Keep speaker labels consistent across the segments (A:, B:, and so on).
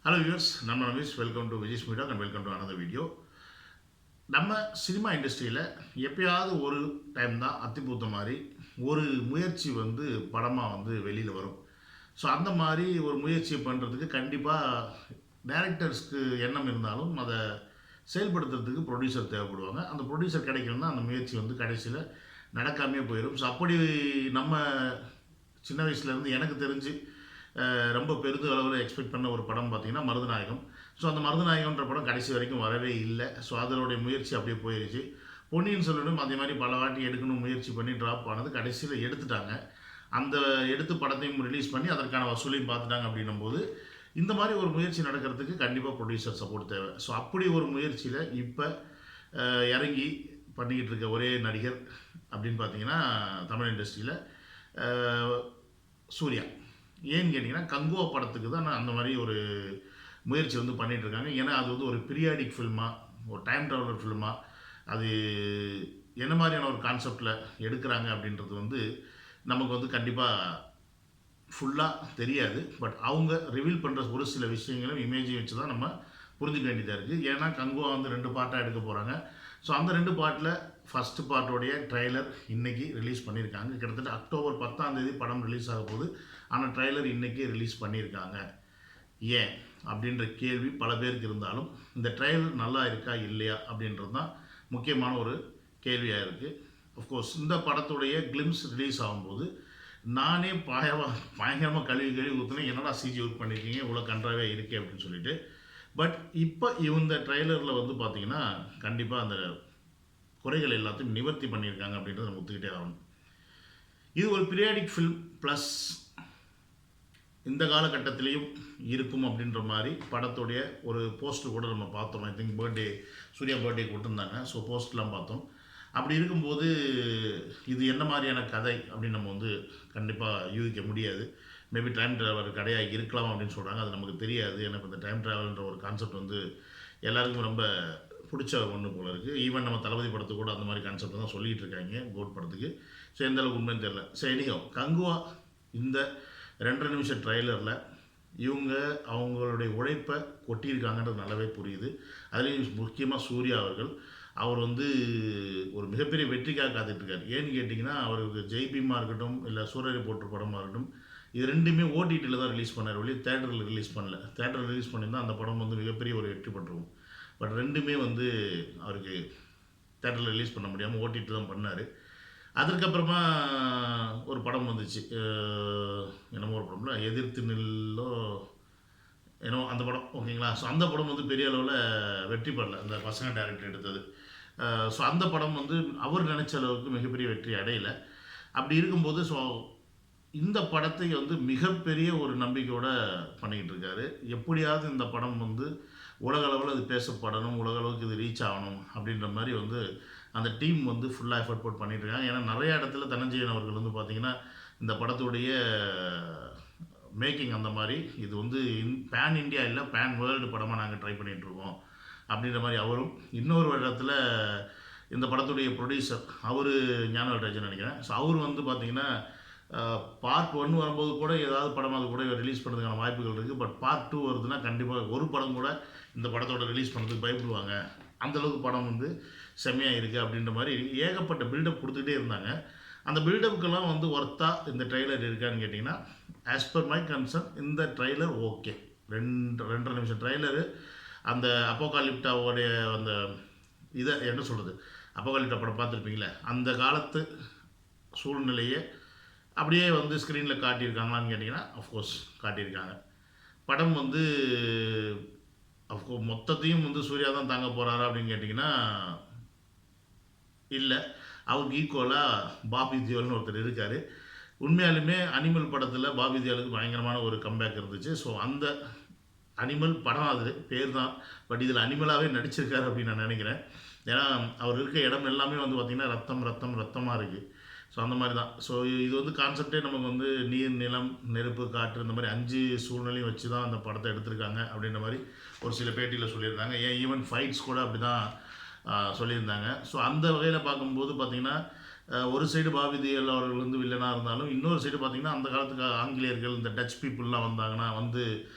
A: Hello viewers, நம்ம Ramesh. Welcome to Vijay's media and welcome to another video. நம்ம cinema இண்டஸ்ட்ரியில் எப்பயாவது ஒரு டைம் தான் அத்திப்பூத்த மாதிரி ஒரு முயற்சி படமாக வெளியில் வரும். ஸோ அந்த மாதிரி ஒரு முயற்சியை பண்ணுறதுக்கு கண்டிப்பாக டைரக்டர்ஸ்க்கு எண்ணம் இருந்தாலும் அதை செயல்படுத்துறதுக்கு ப்ரொடியூசர் தேவைப்படுவாங்க. அந்த ப்ரொடியூசர் கிடைக்கலன்னா அந்த முயற்சி கடைசியில் நடக்காமே போயிடும். ஸோ அப்படி நம்ம சின்ன வயசுலேருந்து எனக்கு தெரிஞ்சு ரொம்ப பெரிது அளவில் எக்ஸ்பெக்ட் பண்ண ஒரு படம் பார்த்திங்கன்னா மருதநாயகம். ஸோ அந்த மருதநாயகம்ன்ற படம் கடைசி வரைக்கும் வரவே இல்லை. ஸோ அதனுடைய முயற்சி அப்படியே போயிடுச்சு. பொன்னியின் செல்வனும் அதே மாதிரி பல வாட்டி எடுக்கணும் முயற்சி பண்ணி ட்ராப் ஆனது, கடைசியில் எடுத்துட்டாங்க. அந்த எடுத்து படத்தையும் ரிலீஸ் பண்ணி அதற்கான வசூலையும் பார்த்துட்டாங்க. அப்படின்னும் போது இந்த மாதிரி ஒரு முயற்சி நடக்கிறதுக்கு கண்டிப்பாக ப்ரொடியூசர் சப்போர்ட் தேவை. ஸோ அப்படி ஒரு முயற்சியில் இப்போ இறங்கி பண்ணிக்கிட்டு இருக்க ஒரே நடிகர் அப்படின்னு பார்த்தீங்கன்னா தமிழ் இண்டஸ்ட்ரியில் சூர்யா. ஏன்னு கேட்டிங்கன்னா கங்குவா படத்துக்கு தான் அந்த மாதிரி ஒரு முயற்சி பண்ணிகிட்ருக்காங்க. ஏன்னா அது ஒரு பீரியாடிக் ஃபில்மாக, ஒரு டைம் ட்ராவலர் ஃபில்மாக, அது என்ன மாதிரியான ஒரு கான்செப்டில் எடுக்கிறாங்க அப்படின்றது நமக்கு கண்டிப்பாக ஃபுல்லாக தெரியாது. பட் அவங்க ரிவீல் பண்ணுற ஒரு சில விஷயங்களும் இமேஜை வச்சு தான் நம்ம புரிஞ்சுக்க வேண்டியதாக இருக்குது. ஏன்னா கங்குவா 2 பார்ட்டாக எடுக்க போகிறாங்க. ஸோ அந்த 2 பார்ட்டில் ஃபஸ்ட்டு பார்ட்டோடைய ட்ரெய்லர் இன்றைக்கி ரிலீஸ் பண்ணியிருக்காங்க. கிட்டத்தட்ட அக்டோபர் 10 படம் ரிலீஸ் ஆக போகுது. ஆனால் ட்ரெய்லர் இன்றைக்கி ரிலீஸ் பண்ணியிருக்காங்க. ஏன் அப்படின்ற கேள்வி பல பேருக்கு இருந்தாலும் இந்த ட்ரெய்லர் நல்லா இருக்கா இல்லையா அப்படின்றது தான் முக்கியமான ஒரு கேள்வியாக இருக்குது. அஃப்கோர்ஸ் இந்த படத்துடைய கிளிம்ஸ் ரிலீஸ் ஆகும்போது நானே பயங்கரமாக கழுவி ஊற்றுனேன். என்னடா சிஜி ஒர்க் பண்ணியிருக்கீங்க, இவ்வளோ கன்றாவே இருக்கே அப்படின்னு சொல்லிட்டு. பட் இப்போ இந்த ட்ரெய்லரில் பார்த்திங்கன்னா கண்டிப்பாக அந்த குறைகள் எல்லாத்தையும் நிவர்த்தி பண்ணியிருக்காங்க அப்படின்றத நம்ம ஒத்துக்கிட்டே ஆகணும். இது ஒரு பீரியாடிக் ஃபில்ம் ப்ளஸ் இந்த காலகட்டத்திலையும் இருக்கும் அப்படின்ற மாதிரி படத்துடைய ஒரு போஸ்டர் கூட நம்ம பார்த்தோம். ஐ திங்க் சூர்யா பர்த்டே கொடுத்துருந்தாங்க. ஸோ போஸ்ட்லாம் பார்த்தோம். அப்படி இருக்கும்போது இது என்ன மாதிரியான கதை அப்படின்னு நம்ம கண்டிப்பாக யூகிக்க முடியாது. மேபி டைம் ட்ராவலர் கதையாக இருக்கலாம் அப்படின்னு சொல்கிறாங்க. அது நமக்கு தெரியாது. எனக்கு இந்த டைம் ட்ராவல்ன்ற ஒரு கான்செப்ட் எல்லாருக்கும் ரொம்ப பிடிச்ச ஒன்று போல இருக்குது. ஈவன் நம்ம தளபதி படத்துக்கு கூட அந்த மாதிரி கான்செப்ட் தான் சொல்லிகிட்டு இருக்காங்க கோட் படத்துக்கு. ஸோ எந்த அளவுக்கு உண்மைன்னு தெரியல. ஸோ எனிஹோ கங்குவா இந்த 2 நிமிஷம் ட்ரெய்லரில் இவங்க அவங்களுடைய உழைப்பை கொட்டியிருக்காங்கன்றது நல்லாவே புரியுது. அதுலேயும் முக்கியமாக சூர்யா அவர்கள், அவர் ஒரு மிகப்பெரிய வெற்றிக்காக காத்துட்ருக்கார். ஏன்னு கேட்டிங்கன்னா அவருக்கு ஜெய்பீமாக இருக்கட்டும், இல்லை சூரிய ரிப்போர்ட்டர் படமாக இருக்கட்டும், இது 2மே ஓடிடியில் தான் ரிலீஸ் பண்ணார், வெளியே தேட்டரில் ரிலீஸ் பண்ணல. தேட்டரில் ரிலீஸ் பண்ணியிருந்தால் அந்த படம் மிகப்பெரிய ஒரு வெற்றி பெற்றுரும். பட் 2மே அவருக்கு தேட்டரில் ரிலீஸ் பண்ண முடியாமல் ஓடிடி தான் பண்ணார். அதற்கப்புறமா ஒரு படம் வந்துச்சு, என்னமோ ஒரு படம்ல எதிர்த்து நில்லோ ஏன்னோ அந்த படம், ஓகேங்களா. ஸோ அந்த படம் பெரிய அளவில் வெற்றி பெறல, அந்த பசங்க டைரக்டர் எடுத்தது. ஸோ அந்த படம் அவர் நினச்ச அளவுக்கு மிகப்பெரிய வெற்றி அடையலை. அப்படி இருக்கும்போது ஸோ இந்த படத்தை மிகப்பெரிய ஒரு நம்பிக்கையோடு பண்ணிக்கிட்டு இருக்காரு. எப்படியாவது இந்த படம் உலகளவில் அது பேசப்படணும், உலகளவுக்கு இது ரீச் ஆகணும் அப்படின்ற மாதிரி அந்த டீம் ஃபுல்லாக எஃபர்ட் போட்டு பண்ணிகிட்ருக்காங்க. ஏன்னா நிறைய இடத்துல தனஞ்சயன் அவர்கள் பார்த்திங்கன்னா இந்த படத்துடைய மேக்கிங் அந்த மாதிரி இது பேன் இண்டியா இல்லை பேன் வேர்ல்டு படமாக நாங்கள் ட்ரை பண்ணிகிட்ருக்கோம் அப்படின்ற மாதிரி அவரும். இன்னொரு இடத்துல இந்த படத்துடைய ப்ரொடியூசர் அவர் ஞானவேல்ராஜன் நினைக்கிறேன். ஸோ அவர் பார்த்திங்கன்னா பார்ட் 1 வரும்போது கூட ஏதாவது படம் அது கூட ரிலீஸ் பண்ணுறதுக்கான வாய்ப்புகள் இருக்குது. பட் பார்ட் 2 வருதுன்னா கண்டிப்பாக ஒரு படம் கூட இந்த படத்தோட ரிலீஸ் பண்ணுறதுக்கு பயப்படுவாங்க. அந்தளவுக்கு படம் செம்மையாக இருக்குது அப்படின்ற மாதிரி ஏகப்பட்ட பில்டப் கொடுத்துக்கிட்டே இருந்தாங்க. அந்த பில்டப்புக்கெல்லாம் ஒர்த்தாக இந்த ட்ரெய்லர் இருக்கான்னு கேட்டிங்கன்னா ஆஸ் பர் மை கன்சர்ன் இந்த ட்ரெய்லர் ஓகே. 2.5 நிமிஷம் ட்ரெய்லரு அந்த அப்போகாலிப்டாவோடைய அந்த இதை என்ன சொல்கிறது, அப்போகாலிப்டா படம் பார்த்துருப்பீங்களே, அந்த காலத்து சூழ்நிலையை அப்படியே ஸ்க்ரீனில் காட்டியிருக்காங்களான்னு கேட்டிங்கன்னா அஃப்கோர்ஸ் காட்டியிருக்காங்க. படம் அஃப்கோர்ஸ் மொத்தத்தையும் சூர்யா தான் தாங்க போகிறாரா அப்படின்னு கேட்டிங்கன்னா இல்லை. அவருக்கு ஈக்குவலாக பாபி தியோல்னு ஒருத்தர் இருக்கார். உண்மையாலுமே அனிமல் படத்தில் பாபி தியோலுக்கு பயங்கரமான ஒரு கம்பேக் இருந்துச்சு. ஸோ அந்த அனிமல் படம் அது பேர் தான், பட் இதில் அனிமலாகவே நடிச்சிருக்காரு அப்படின்னு நான் நினைக்கிறேன். ஏன்னா அவர் இருக்க இடம் எல்லாமே பார்த்திங்கன்னா ரத்தமாக இருக்குது. ஸோ அந்த மாதிரி தான். ஸோ இது கான்செப்டே நமக்கு நீர், நிலம், நெருப்பு, காற்று இந்த மாதிரி 5 சூழ்நிலையும் வச்சு தான் அந்த படத்தை எடுத்திருக்காங்க அப்படின்ற மாதிரி ஒரு சில பேட்டியில் சொல்லியிருந்தாங்க. ஏன் ஈவன் ஃபைட்ஸ் கூட அப்படி தான் சொல்லியிருந்தாங்க. ஸோ அந்த வகையில் பார்க்கும்போது பார்த்திங்கன்னா ஒரு சைடு பாபி தியோல் அவர்கள் வந்து வில்லனாக இருந்தாலும், இன்னொரு சைடு பார்த்திங்கன்னா அந்த காலத்துக்கு ஆங்கிலேயர்கள் இந்த டச் பீப்புளெலாம் வந்தாங்கன்னா வந்து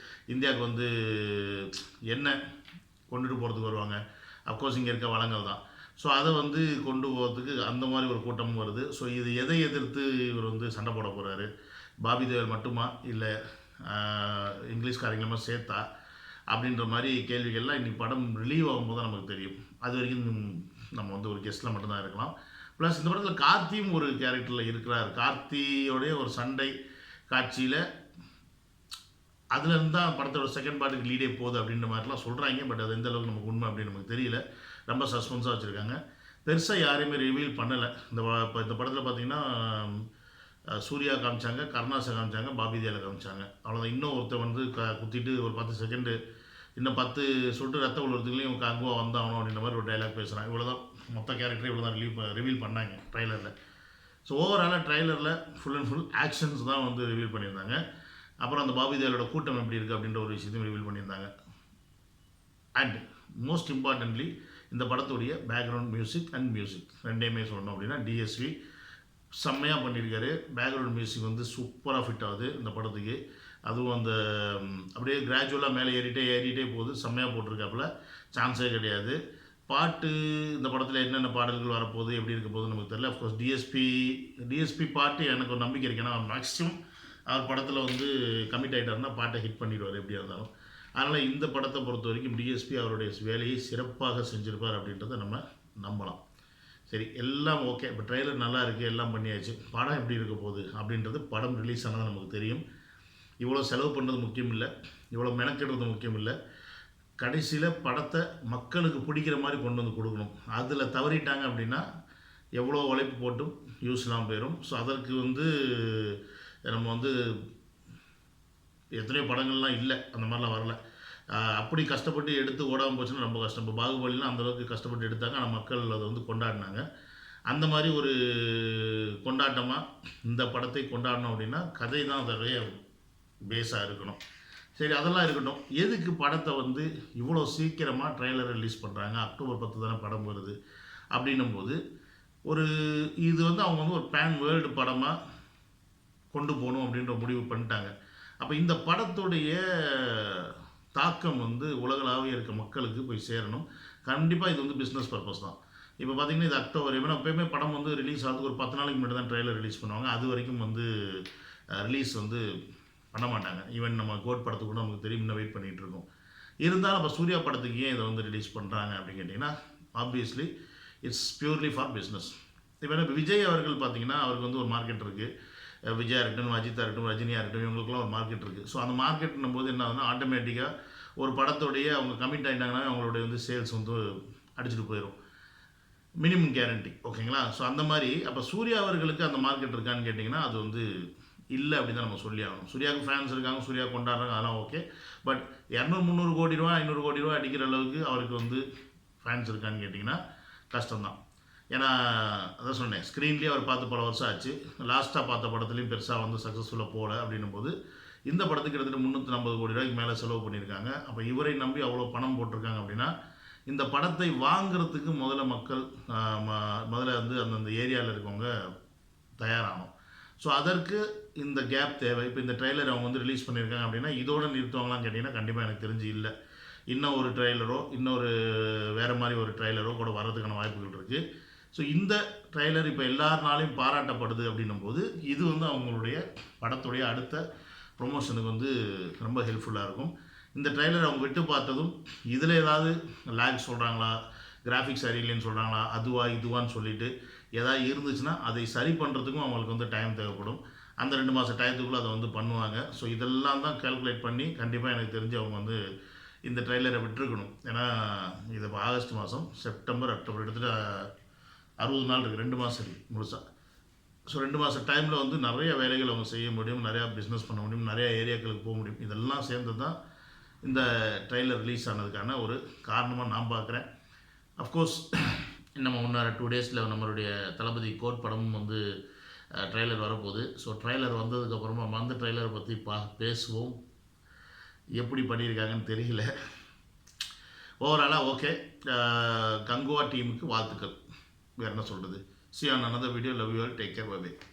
A: இந்தியாவுக்கு வந்து எண்ணெய் கொண்டுட்டு போகிறதுக்கு வருவாங்க. அஃப்கோர்ஸ் இங்கே இருக்க வளங்கள் தான். ஸோ அதை வந்து கொண்டு போகிறதுக்கு அந்த மாதிரி ஒரு கூட்டமும் வருது. ஸோ இது எதை எதிர்த்து இவர் வந்து சண்டை போட போகிறாரு? பாபி தேவல் மட்டுமா, இல்லை இங்கிலீஷ்காரங்களுமே சேர்த்தா அப்படின்ற மாதிரி கேள்விகள்லாம் இன்றைக்கி படம் ரிலீவ் ஆகும்போது தான் நமக்கு தெரியும். அது வரைக்கும் நம்ம வந்து ஒரு கெஸ்ட்டில் மட்டும்தான் இருக்கலாம். ப்ளஸ் இந்த படத்தில் கார்த்தியும் ஒரு கேரக்டரில் இருக்கிறார். கார்த்தியோடைய ஒரு சண்டை காட்சியில் அதுலேருந்து தான் படத்தோட செகண்ட் பார்ட்டுக்கு லீடே போகுது அப்படின்ற மாதிரிலாம் சொல்கிறாங்க. பட் அது எந்த அளவுக்கு நமக்கு உண்மை அப்படின்னு நமக்கு தெரியல. ரொம்ப சஸ்பென்ஸாக வச்சுருக்காங்க. பெருசாக யாரையுமே ரிவீல் பண்ணலை. இப்போ இந்த படத்தில் பார்த்திங்கன்னா சூர்யா காமிச்சாங்க, கருணாஸை காமிச்சாங்க, பாபி தியோலை காமிச்சாங்க. அவ்வளோதான். இன்னும் ஒருத்தர் வந்து குத்திட்டு ஒரு 10 செகண்டு இன்னும் 10 சொட்டு ரத்த உழுவுறதுக்குள்ளேயும் கங்குவா வந்தாகணும் அப்படின்ற மாதிரி ஒரு டைலாக் பேசுகிறாங்க. இவ்வளோ தான் மொத்த கேரக்டரே இவ்வளோ தான் ரிவீல் பண்ணாங்க ட்ரைலரில். ஸோ ஓவராலாக ட்ரைலரில் ஃபுல் அண்ட் ஃபுல் ஆக்ஷன்ஸ் தான் வந்து ரிவீல் பண்ணியிருந்தாங்க. அப்புறம் அந்த பாபி தியோலோட கூட்டம் எப்படி இருக்குது அப்படின்ற ஒரு விஷயத்தையும் ரிவீல் பண்ணியிருந்தாங்க. அண்ட் மோஸ்ட் இம்பார்ட்டன்ட்லி இந்த படத்துடைய பேக்ரவுண்ட் மியூசிக் ரெண்டையுமே சொல்லணும் அப்படின்னா டிஎஸ்வி செம்மையாக பண்ணியிருக்காரு. பேக்ரவுண்ட் மியூசிக் வந்து சூப்பராக ஃபிட் ஆகுது இந்த படத்துக்கு. அதுவும் அந்த அப்படியே கிராஜுவலாக மேலே ஏறிட்டே போகுது. செம்மையாக போட்டிருக்காப்புல, சான்ஸே கிடையாது. பாட்டு இந்த படத்தில் என்னென்ன பாடல்கள் வரப்போகுது, எப்படி இருக்க போகுதுன்னு நமக்கு தெரியல. அஃப்கோர்ஸ் டிஎஸ்பி பாட்டு எனக்கு ஒரு நம்பிக்கை இருக்குது. ஏன்னா மேக்ஸிமம் அவர் படத்தில் வந்து கமிட் ஆகிட்டாருன்னா பாட்டை ஹிட் பண்ணிடுவார் எப்படியா இருந்தாலும். அதனால் இந்த படத்தை பொறுத்த வரைக்கும் டிஎஸ்பி அவருடைய வேலையை சிறப்பாக செஞ்சுருப்பார் அப்படின்றத நம்ம நம்பலாம். சரி, எல்லாம் ஓகே. இப்போ ட்ரெய்லர் நல்லா இருக்குது, எல்லாம் பண்ணியாச்சு. படம் எப்படி இருக்க போகுது அப்படின்றது படம் ரிலீஸ் ஆனால் நமக்கு தெரியும். இவ்வளோ செலவு பண்ணுறது முக்கியம் இல்லை, இவ்வளோ மெனக்கெடுறது முக்கியம் இல்லை. கடைசியில் படத்தை மக்களுக்கு பிடிக்கிற மாதிரி கொண்டு வந்து கொடுக்கணும். அதில் தவறிட்டாங்க அப்படின்னா எவ்வளோ உழைப்பு போட்டும் யூஸ்லாம் போயிடும். ஸோ அதற்கு வந்து நம்ம வந்து எத்தனையோ படங்கள்லாம் இல்லை, அந்த மாதிரிலாம் வரல. அப்படி கஷ்டப்பட்டு எடுத்து ஓடாமல் போச்சுன்னா ரொம்ப கஷ்டம். இப்போ பாகுபலிலாம் அந்தளவுக்கு கஷ்டப்பட்டு எடுத்தாங்க, ஆனால் மக்கள் அதை வந்து கொண்டாடினாங்க. அந்த மாதிரி ஒரு கொண்டாட்டமாக இந்த படத்தை கொண்டாடணும் அப்படின்னா கதை தான் அதோடைய பேஸாக இருக்கணும். சரி, அதெல்லாம் இருக்கட்டும். எதுக்கு படத்தை வந்து இவ்வளோ சீக்கிரமாக ட்ரெய்லரை ரிலீஸ் பண்ணுறாங்க? அக்டோபர் 10 தானே படம் வருது. அப்படின்னும்போது இது வந்து அவங்க வந்து ஒரு பேன் வேர்ல்டு படமாக கொண்டு போகணும் அப்படின்ற முடிவு பண்ணிட்டாங்க. அப்போ இந்த படத்துடைய தாக்கம் வந்து உலகளாவிய இருக்க மக்களுக்கு போய் சேரணும். கண்டிப்பாக இது வந்து பிஸ்னஸ் பர்பஸ் தான். இப்போ பார்த்திங்கன்னா இது அக்டோபர், எப்போயுமே படம் வந்து ரிலீஸ் ஆகிறதுக்கு ஒரு 10 நாளைக்கு முன்னாடி தான் ட்ரெய்லர் ரிலீஸ் பண்ணுவாங்க. அது வரைக்கும் வந்து ரிலீஸ் வந்து பண்ண மாட்டாங்க. ஈவன் நம்ம கோட் படத்துக்கு கூட நமக்கு தெரியும், இன்னும் வெயிட் பண்ணிகிட்டு இருக்கோம். இருந்தாலும் அப்போ சூர்யா படத்துக்கு ஏன் இதை வந்து ரிலீஸ் பண்ணுறாங்க அப்படின்னு கேட்டிங்கன்னா, obviously it's purely for business. இப்போ விஜய் அவர்கள் பார்த்திங்கன்னா அவருக்கு வந்து ஒரு மார்க்கெட் இருக்குது. விஜயா இருக்கட்டும், அஜித்தாக இருக்கட்டும், ரஜினியாக இருக்கட்டும், இவங்களுக்குலாம் ஒரு மார்க்கெட் இருக்குது. ஸோ அந்த மார்க்கெட்னும் போது என்ன ஆகுதுன்னா, ஆட்டோமேட்டிக்காக ஒரு படத்தோடைய அவங்க கமிட் ஆகிட்டாங்கன்னா அவங்களுடைய வந்து சேல்ஸ் வந்து அடிச்சுட்டு போயிடும். மினிமம் கேரண்டி, ஓகேங்களா? ஸோ அந்த மாதிரி அப்போ சூர்யா அவர்களுக்கு அந்த மார்க்கெட் இருக்கான்னு கேட்டிங்கன்னா அது வந்து இல்லை அப்படின்னு தான் நம்ம சொல்லி ஆகணும். சூர்யாவுக்கு ஃபேன்ஸ் இருக்காங்க, சூர்யா கொண்டாடுறாங்க, அதெல்லாம் ஓகே. பட் 200-300 கோடி ரூபா 500 கோடி ரூபா அடிக்கிற அளவுக்கு அவருக்கு வந்து ஃபேன்ஸ் இருக்கான்னு கேட்டிங்கன்னா கஷ்டம்தான். ஏன்னா அதான் சொன்னேன், ஸ்க்ரீன்லேயே அவர் பார்த்து பல வருஷம் ஆச்சு. லாஸ்ட்டாக பார்த்த படத்துலையும் பெருசாக வந்து சக்ஸஸ்ஃபுல்லாக போகல. அப்படின்னும் போது இந்த படத்துக்கு கிட்டத்தட்ட 350 கோடி ரூபாய்க்கு மேலே செலவு பண்ணியிருக்காங்க. அப்போ இவரை நம்பி அவ்வளோ பணம் போட்டிருக்காங்க அப்படின்னா இந்த படத்தை வாங்கிறதுக்கு முதல்ல மக்கள் முதல்ல வந்து அந்தந்த ஏரியாவில் இருக்கவங்க தயாராகணும். ஸோ அதற்கு இந்த கேப் தேவை. இப்போ இந்த ட்ரெய்லர் அவங்க வந்து ரிலீஸ் பண்ணியிருக்காங்க அப்படின்னா இதோடு நிறுத்துவாங்களான்னு கேட்டிங்கன்னா கண்டிப்பாக எனக்கு தெரிஞ்சு இல்லை. இன்னும் ஒரு ட்ரெய்லரோ இன்னொரு வேறு மாதிரி ஒரு ட்ரெய்லரோ கூட வர்றதுக்கான வாய்ப்புகள் இருக்குது. ஸோ இந்த ட்ரெய்லர் இப்போ எல்லாருனாலையும் பாராட்டப்படுது அப்படின்னும் போது இது வந்து அவங்களுடைய படத்துடைய அடுத்த ப்ரொமோஷனுக்கு வந்து ரொம்ப ஹெல்ப்ஃபுல்லாக இருக்கும். இந்த ட்ரெய்லர் அவங்க விட்டு பார்த்ததும் இதில் ஏதாவது லேக் சொல்கிறாங்களா, கிராஃபிக்ஸ் சரியில்லைன்னு சொல்கிறாங்களா, அதுவா இதுவான்னு சொல்லிவிட்டு ஏதாவது இருந்துச்சுன்னா அதை சரி பண்ணுறதுக்கும் அவங்களுக்கு வந்து டைம் தேவைப்படும். அந்த 2 மாத டயத்துக்குள்ளே அதை வந்து பண்ணுவாங்க. ஸோ இதெல்லாம் தான் கால்குலேட் பண்ணி கண்டிப்பாக எனக்கு தெரிஞ்சு அவங்க வந்து இந்த ட்ரெய்லரை விட்டுருக்கணும். ஏன்னா இது இப்போ ஆகஸ்ட் மாதம், செப்டம்பர், அக்டோபர் எடுத்துகிட்டு 60 நாள் இருக்குது, 2 மாதம் இருக்குது முழுசாக. ஸோ 2 மாத டைமில் வந்து நிறைய வேலைகள் அவங்க செய்ய முடியும், நிறையா பிஸ்னஸ் பண்ண முடியும், நிறையா ஏரியாக்களுக்கு போக முடியும். இதெல்லாம் சேர்ந்து தான் இந்த ட்ரெய்லர் ரிலீஸ் ஆனதுக்கான ஒரு காரணமாக நான் பார்க்குறேன். அஃப்கோர்ஸ் நம்ம முன்னாடி 2 டேஸில் நம்மளுடைய தளபதி கோட் படமும் வந்து ட்ரெய்லர் வரப்போகுது. ஸோ ட்ரெய்லர் வந்ததுக்கப்புறமா அந்த ட்ரெய்லரை பற்றி பேசுவோம். எப்படி பண்ணியிருக்காங்கன்னு தெரியல. ஓவராலாக ஓகே. கங்குவா டீமுக்கு வாழ்த்துக்கள். வேறு என்ன சொல்கிறது. See you on another video. Love you all. Take care. Bye bye.